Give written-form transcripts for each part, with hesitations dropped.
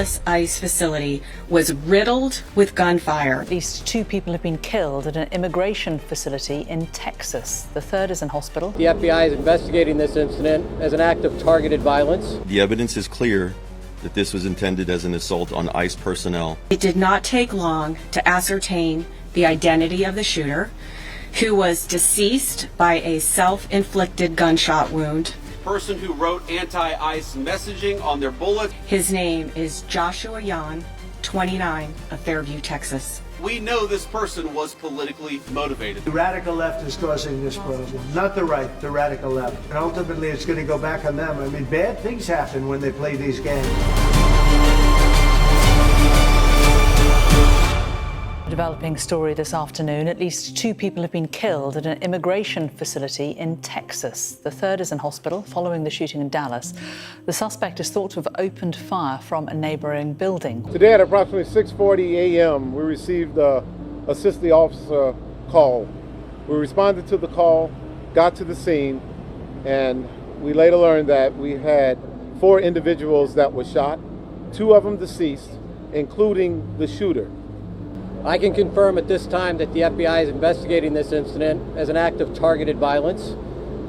Dallas ICE facility was riddled with gunfire. At least 2 people have been killed at an immigration facility in Texas. The third is in hospital. The FBI is investigating this incident as an act of targeted violence. The evidence is clear that this was intended as an assault on ICE personnel. It did not take long to ascertain the identity of the shooter, who was deceased by a self-inflicted gunshot wound. Person who wrote anti-ICE messaging on their bullets. His name is Joshua Jahn, 29, of Fairview, Texas. We know this person was politically motivated. The radical left is causing this problem, not the right, the radical left. And ultimately it's going to go back on them. I mean, bad things happen when they play these games. Developing story this afternoon. At least 2 people have been killed at an immigration facility in Texas. The third is in hospital following the shooting in Dallas. The suspect is thought to have opened fire from a neighboring building. Today at approximately 6:40 a.m., we received a assist the officer call. We responded to the call, got to the scene, and we later learned that we had 4 individuals that were shot, 2 of them deceased, including the shooter. I can confirm at this time that the FBI is investigating this incident as an act of targeted violence.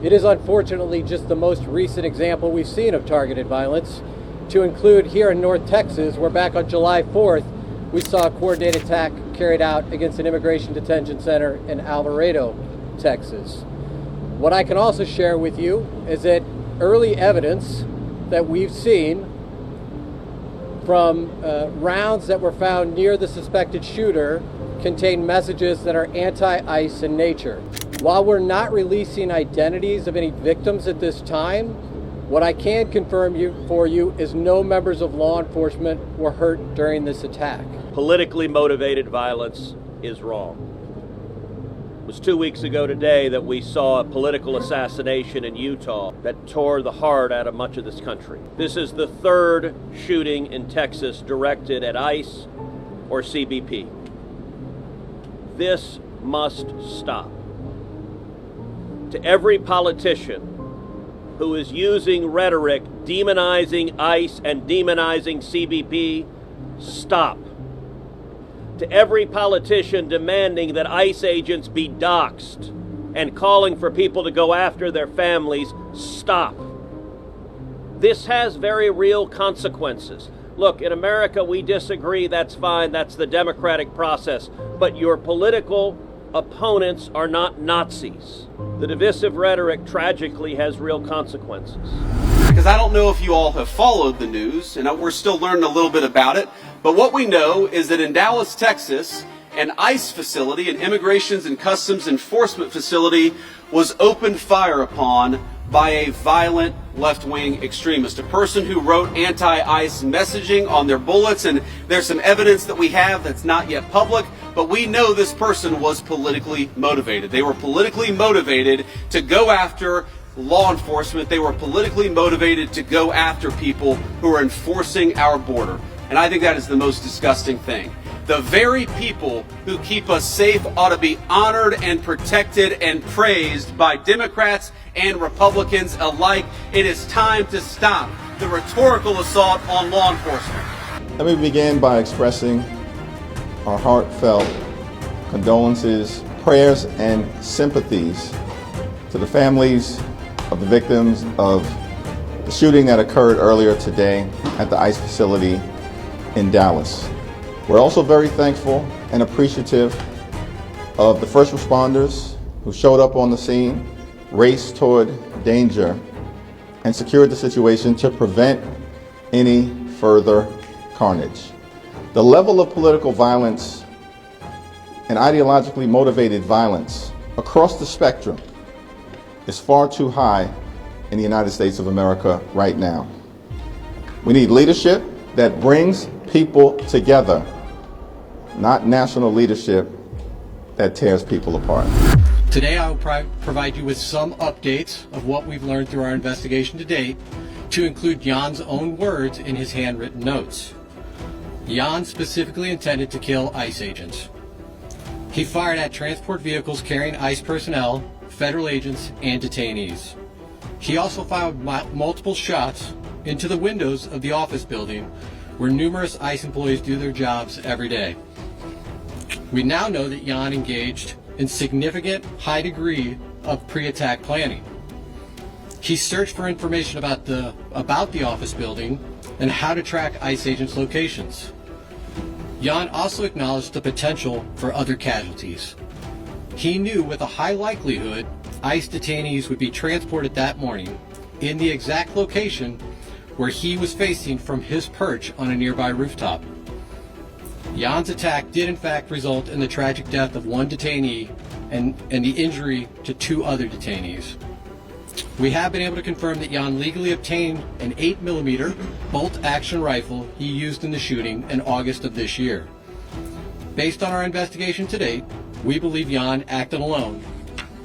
It is unfortunately just the most recent example we've seen of targeted violence, to include here in North Texas, where back on July 4th, we saw a coordinated attack carried out against an immigration detention center in Alvarado, Texas. What I can also share with you is that early evidence that we've seen from rounds that were found near the suspected shooter contain messages that are anti-ICE in nature. While we're not releasing identities of any victims at this time, what I can confirm for you is no members of law enforcement were hurt during this attack. Politically motivated violence is wrong. It was 2 weeks ago today that we saw a political assassination in Utah that tore the heart out of much of this country. This is the 3rd shooting in Texas directed at ICE or CBP. This must stop. To every politician who is using rhetoric demonizing ICE and demonizing CBP, stop. To every politician demanding that ICE agents be doxxed and calling for people to go after their families, stop. This has very real consequences. Look, in America, we disagree, that's fine, that's the democratic process, but your political opponents are not Nazis. The divisive rhetoric tragically has real consequences. Because I don't know if you all have followed the news, and we're still learning a little bit about it, but what we know is that in Dallas, Texas, an ICE facility, an Immigrations and Customs Enforcement facility, was opened fire upon by a violent left-wing extremist, a person who wrote anti-ICE messaging on their bullets, and there's some evidence that we have that's not yet public, but we know this person was politically motivated. They were politically motivated to go after law enforcement. They were politically motivated to go after people who are enforcing our border. And I think that is the most disgusting thing. The very people who keep us safe ought to be honored and protected and praised by Democrats and Republicans alike. It is time to stop the rhetorical assault on law enforcement. Let me begin by expressing our heartfelt condolences, prayers, and sympathies to the families of the victims of the shooting that occurred earlier today at the ICE facility in Dallas. We're also very thankful and appreciative of the first responders who showed up on the scene, raced toward danger, and secured the situation to prevent any further carnage. The level of political violence and ideologically motivated violence across the spectrum is far too high in the United States of America right now. We need leadership that brings people together, not national leadership that tears people apart. Today I will provide you with some updates of what we've learned through our investigation to date, to include Jan's own words in his handwritten notes. Jahn specifically intended to kill ICE agents. He fired at transport vehicles carrying ICE personnel, federal agents, and detainees. He also fired multiple shots into the windows of the office building where numerous ICE employees do their jobs every day. We now know that Jahn engaged in significant high degree of pre-attack planning. He searched for information about the office building and how to track ICE agents' locations. Jahn also acknowledged the potential for other casualties. He knew with a high likelihood ICE detainees would be transported that morning in the exact location where he was facing from his perch on a nearby rooftop. Jahn's attack did in fact result in the tragic death of one detainee and the injury to 2 other detainees. We have been able to confirm that Jahn legally obtained an 8mm bolt-action rifle he used in the shooting in August of this year. Based on our investigation to date, we believe Jahn acted alone,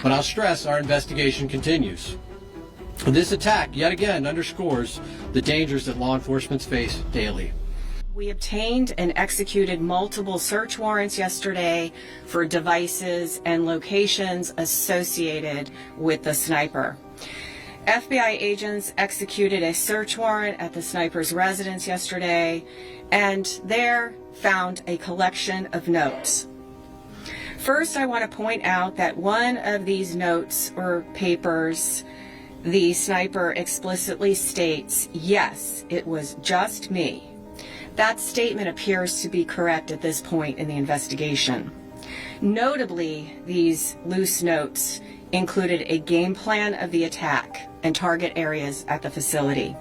but I'll stress our investigation continues. This attack, yet again, underscores the dangers that law enforcement face daily. We obtained and executed multiple search warrants yesterday for devices and locations associated with the sniper. FBI agents executed a search warrant at the sniper's residence yesterday and there found a collection of notes. First, I want to point out that one of these notes or papers, the sniper explicitly states, "Yes, it was just me." That statement appears to be correct at this point in the investigation. Notably, these loose notes included a game plan of the attack and target areas at the facility.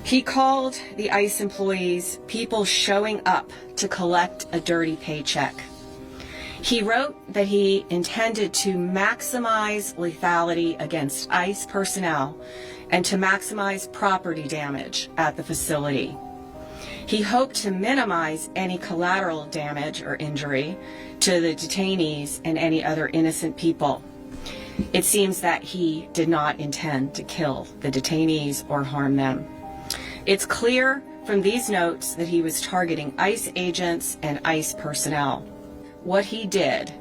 He called the ICE employees people showing up to collect a dirty paycheck. He wrote that he intended to maximize lethality against ICE personnel and to maximize property damage at the facility. He hoped to minimize any collateral damage or injury to the detainees and any other innocent people. It seems that he did not intend to kill the detainees or harm them. It's clear from these notes that he was targeting ICE agents and ICE personnel. What he did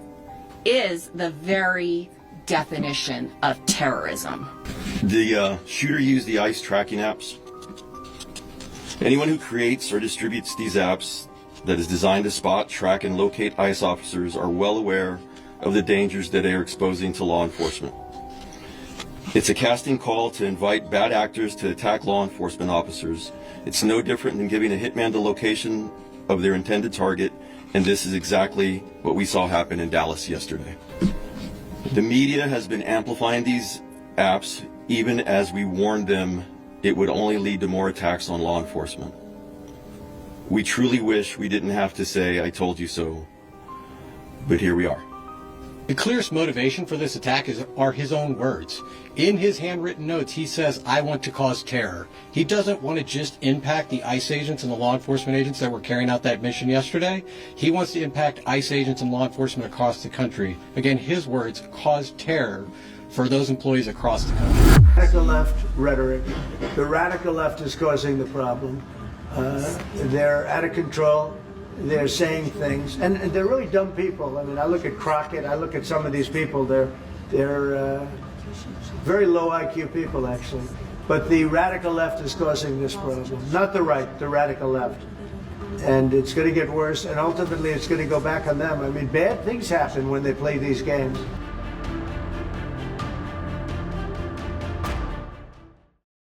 is the very definition of terrorism. The shooter used the ICE tracking apps. Anyone who creates or distributes these apps that is designed to spot, track, and locate ICE officers are well aware of the dangers that they are exposing to law enforcement. It's a casting call to invite bad actors to attack law enforcement officers. It's no different than giving a hitman the location of their intended target, and this is exactly what we saw happen in Dallas yesterday. The media has been amplifying these apps even as we warned them it would only lead to more attacks on law enforcement. We truly wish we didn't have to say, "I told you so," but here we are. The clearest motivation for this attack are his own words. In his handwritten notes, he says, "I want to cause terror." He doesn't want to just impact the ICE agents and the law enforcement agents that were carrying out that mission yesterday. He wants to impact ICE agents and law enforcement across the country. Again, his words, cause terror for those employees across the country. Radical left rhetoric. The radical left is causing the problem. They're out of control. They're saying things, and they're really dumb people. I mean, I look at Crockett, I look at some of these people, they're very low IQ people, actually. But the radical left is causing this problem, not the right, the radical left. And it's going to get worse, and ultimately it's going to go back on them. I mean, bad things happen when they play these games.